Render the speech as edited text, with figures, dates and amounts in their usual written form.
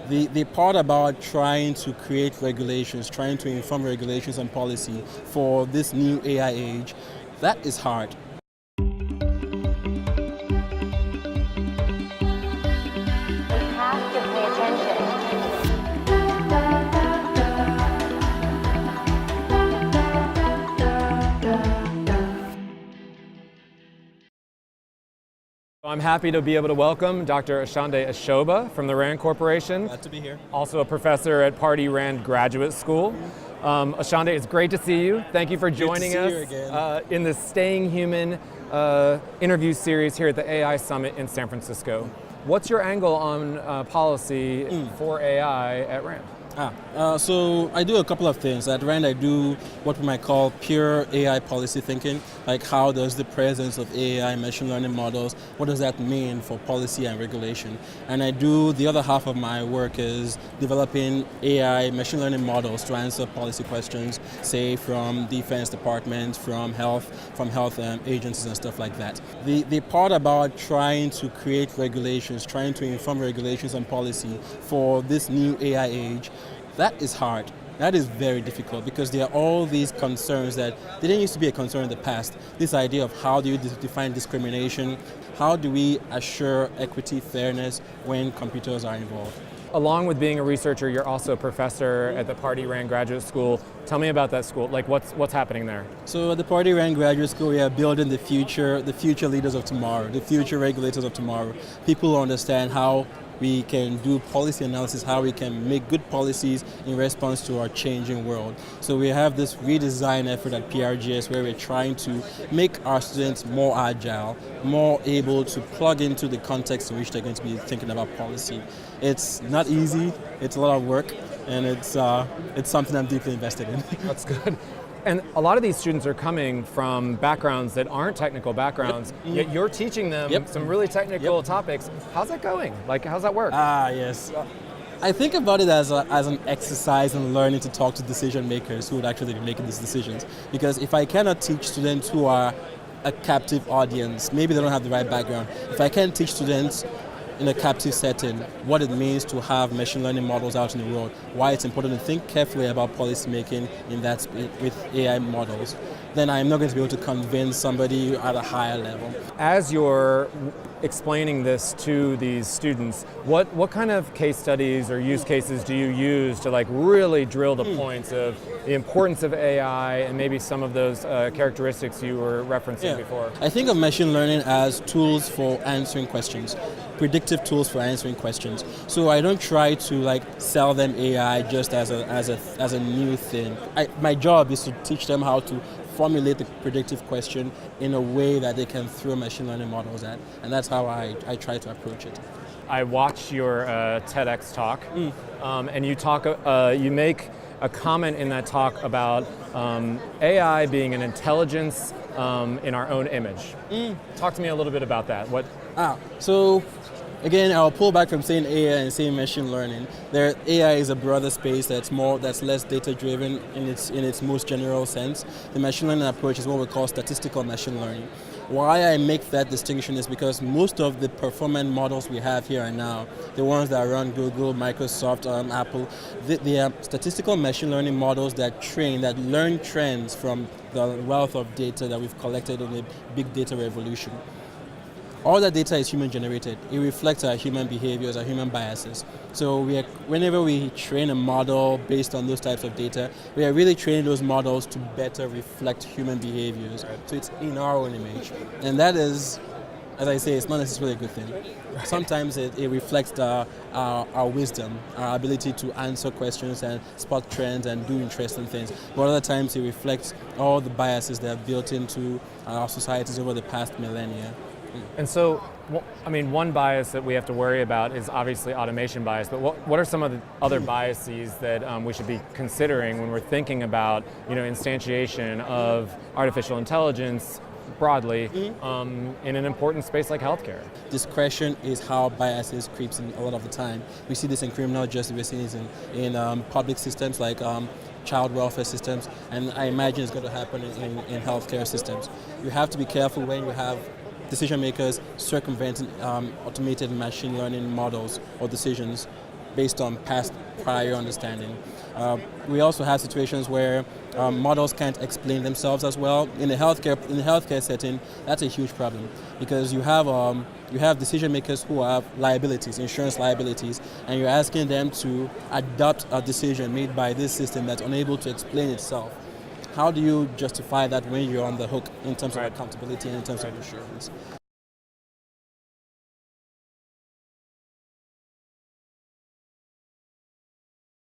The part about trying to create regulations, trying to inform regulations and policy for this new AI age, that is hard. Have to pay attention. I'm happy to be able to welcome Dr. Osonde Osoba from the RAND Corporation. Glad to be here. Also a professor at Pardee Rand Graduate School. Osonde, it's great to see you. Thank you for joining us in this Staying Human interview series here at the AI Summit in San Francisco. What's your angle on policy for AI at RAND? So I do a couple of things. At RAND, I do what we might call pure AI policy thinking, like how does the presence of AI, machine learning models, what does that mean for policy and regulation? And I do, the other half of my work is developing AI, machine learning models to answer policy questions, say from Defense Department, from health agencies and stuff like that. The part about trying to create regulations, trying to inform regulations and policy for this new AI age, that is hard. That is very difficult because there are all these concerns that didn't used to be a concern in the past. This idea of how do you define discrimination? How do we assure equity, fairness when computers are involved? Along with being a researcher, you're also a professor at the Pardee Rand Graduate School. Tell me about that school. Like, what's happening there? So at the Pardee Rand Graduate School, we are building the future leaders of tomorrow, the future regulators of tomorrow. People who understand how we can do policy analysis, how we can make good policies in response to our changing world. So we have this redesign effort at PRGS where we're trying to make our students more agile, more able to plug into the context in which they're going to be thinking about policy. It's not easy, it's a lot of work, and it's something I'm deeply invested in. That's good. And a lot of these students are coming from backgrounds that aren't technical backgrounds, yet you're teaching them some really technical topics. How's that going? Like, how's that work? Yes. I think about it as an exercise in learning to talk to decision makers who would actually be making these decisions. Because if I cannot teach students who are a captive audience, maybe they don't have the right background, if I can't teach students in a captive setting what it means to have machine learning models out in the world, why it's important to think carefully about policy making in that with AI models, then I'm not going to be able to convince somebody at a higher level. As you're explaining this to these students, what kind of case studies or use cases do you use to like really drill the points of the importance of AI and maybe some of those characteristics you were referencing before? I think of machine learning as tools for answering questions, predictive tools for answering questions. So I don't try to like sell them AI just as a new thing. My job is to teach them how to formulate the predictive question in a way that they can throw machine learning models at, and that's how I try to approach it. I watched your TEDx talk, and you make a comment in that talk about AI being an intelligence in our own image. Talk to me a little bit about that. So again, I'll pull back from saying AI and saying machine learning. AI is a broader space that's less data-driven in its most general sense. The machine learning approach is what we call statistical machine learning. Why I make that distinction is because most of the performance models we have here and now, the ones that run Google, Microsoft, Apple, they are statistical machine learning models that learn trends from the wealth of data that we've collected in the big data revolution. All that data is human generated. It reflects our human behaviors, our human biases. So whenever we train a model based on those types of data, we are really training those models to better reflect human behaviors. So it's in our own image. And that is, as I say, it's not necessarily a good thing. Sometimes it reflects our wisdom, our ability to answer questions and spot trends and do interesting things. But other times it reflects all the biases that are built into our societies over the past millennia. And so, I mean, one bias that we have to worry about is obviously automation bias, but what are some of the other biases that we should be considering when we're thinking about, instantiation of artificial intelligence broadly in an important space like healthcare? Discretion is how biases creeps in a lot of the time. We see this in criminal justice, we see this in public systems like child welfare systems, and I imagine it's going to happen in healthcare systems. You have to be careful when you have decision makers circumventing automated machine learning models or decisions based on prior understanding. We also have situations where models can't explain themselves as well. In a healthcare setting, that's a huge problem because you have decision makers who have liabilities, insurance liabilities, and you're asking them to adopt a decision made by this system that's unable to explain itself. How do you justify that when you're on the hook in terms of accountability and in terms of insurance?